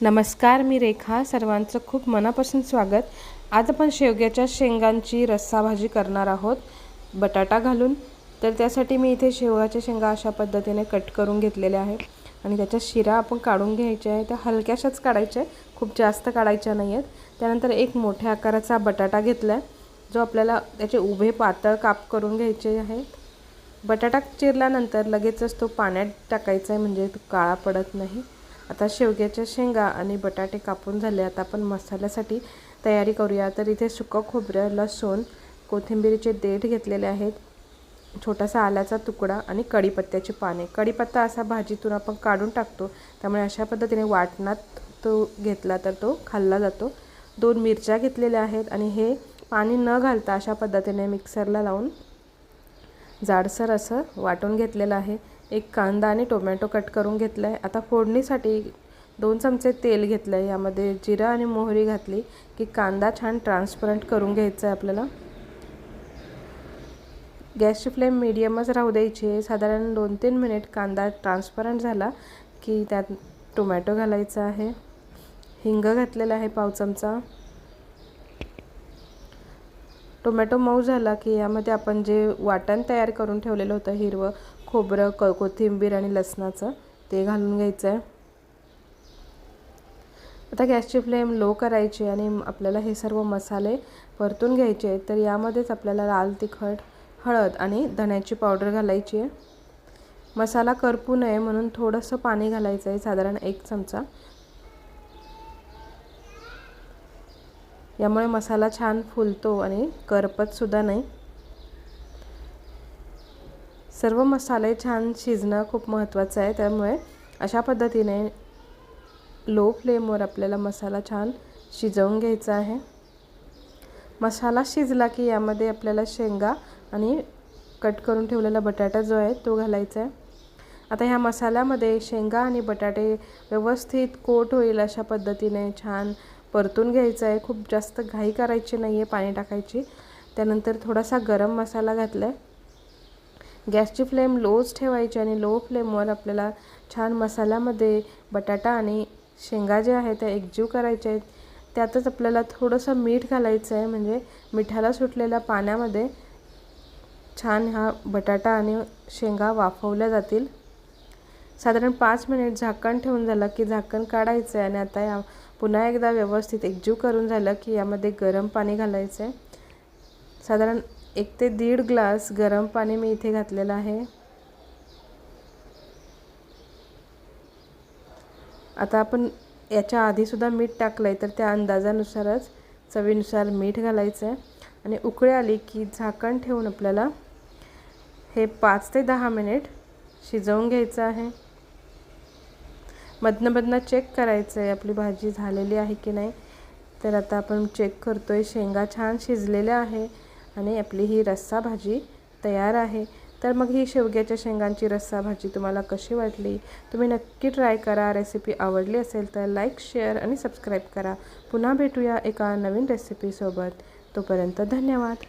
नमस्कार, मी रेखा. सर्वांचं खूप मनापासून स्वागत. आज आपण शेवग्याच्या शेंगांची रस्सा भाजी करणार आहोत बटाटा घालून. तर त्यासाठी मी इथे शेवगाच्या शेंगा अशा पद्धतीने कट करून घेतलेल्या आहेत आणि त्याच्या शिरा आपण काढून घ्यायच्या आहे. त्या हलक्याशाच काढायच्या आहे, खूप जास्त काढायच्या नाही आहेत. त्यानंतर एक मोठ्या आकाराचा बटाटा घेतला आहे, जो आपल्याला त्याचे उभे पातळ काप करून घ्यायचे आहेत. बटाटा चिरल्यानंतर लगेचच तो पाण्यात टाकायचा आहे, म्हणजे तो काळा पडत नाही. आता शेवग्याच्या शेंगा आणि बटाटे कापून झाले. आता आपण मसाल्यासाठी तयारी करूया. तर इथे सुकं खोबरं, लसूण, कोथिंबीरीचे देठ घेतलेले आहेत, छोटासा आल्याचा तुकडा आणि कढीपत्त्याची पाने. कढीपत्ता असा भाजीतून आपण काढून टाकतो, त्यामुळे अशा पद्धतीने वाटणात तो घेतला तर तो खाल्ला जातो. 2 मिरच्या घेतलेल्या आहेत आणि हे पाणी न घालता अशा पद्धतीने मिक्सरला लावून जाडसर असं वाटून घेतलेलं आहे. एक कांदा आणि टोमॅटो कट करून घेतला आहे. आता फोडणीसाठी 2 चमचे तेल घेतलं आहे. यामध्ये जिरं आणि मोहरी घातली की कांदा छान ट्रान्सपरंट करून घ्यायचा आहे आपल्याला. गॅसची फ्लेम मीडियमच राहू द्यायची आहे. साधारण 2-3 मिनिट कांदा ट्रान्सपरंट झाला की त्यात टोमॅटो घालायचा आहे. हिंग घातलेला आहे 1 चमचा. टोमॅटो मऊ झाला की यामध्ये आपण जे वाटण तयार करून ठेवलेलं होतं, हिरवं खोबरं, कोथिंबीर आणि लसणाचं, ते घालून घ्यायचं आहे. आता गॅसची फ्लेम लो करायची आणि आपल्याला हे सर्व मसाले परतून घ्यायचे आहेत. तर यामध्येच आपल्याला लाल तिखट, हळद आणि धण्याची पावडर घालायची आहे. मसाला करपू नये म्हणून थोडंसं पाणी घालायचं आहे, साधारण 1 चमचा. यामुळे मसाला छान फुलतो आणि करपतसुद्धा नाही. सर्व मसाले छान शिजणं खूप महत्त्वाचं आहे, त्यामुळे अशा पद्धतीने लो फ्लेमवर आपल्याला मसाला छान शिजवून घ्यायचा आहे. मसाला शिजला की यामध्ये आपल्याला शेंगा आणि कट करून ठेवलेला बटाटा जो आहे तो घालायचा आहे. आता ह्या मसाल्यामध्ये शेंगा आणि बटाटे व्यवस्थित कोट होईल अशा पद्धतीने छान परतून घ्यायचं आहे. खूप जास्त घाई करायची नाही आहे पाणी टाकायची. त्यानंतर थोडासा गरम मसाला घातला आहे. गॅसची फ्लेम लोच ठेवायची आणि लो फ्लेमवर आपल्याला छान मसाल्यामध्ये बटाटा आणि शेंगा जे आहेत त्या एकजीव करायचे आहेत. त्यातच आपल्याला थोडंसं मीठ घालायचं आहे, म्हणजे मिठाला सुटलेल्या पाण्यामध्ये छान हा बटाटा आणि शेंगा वाफवल्या जातील. साधारण 5 मिनिट झाकण ठेवून झालं की झाकण काढायचं आहे आणि आता पुन्हा एकदा व्यवस्थित एकजीव करून झालं की यामध्ये गरम पाणी घालायचं आहे. साधारण 1 ते 1.5 ग्लास गरम पाणी मी इथे घातलेलं आहे. आता आपण याच्या आधीसुद्धा मीठ टाकलं आहे, तर त्या अंदाजानुसारच चवीनुसार मीठ घालायचं आहे आणि उकळी आली की झाकण ठेवून आपल्याला हे 5 ते 10 मिनिट शिजवून घ्यायचं आहे. मधनं चेक करायचं आहे आपली भाजी झालेली आहे की नाही. तर आता आपण चेक करतो आहे. शेंगा छान शिजलेल्या आहे आणि आपली ही रस्सा भाजी तयार आहे. तर मग ही शेवग्याच्या शेंगांची रस्सा भाजी तुम्हाला कशी वाटली? तुम्ही नक्की ट्राय करा. रेसिपी आवडली असेल तर लाईक, शेअर आणि सबस्क्राईब करा. पुन्हा भेटूया एका नवीन रेसिपीसोबत. तोपर्यंत धन्यवाद.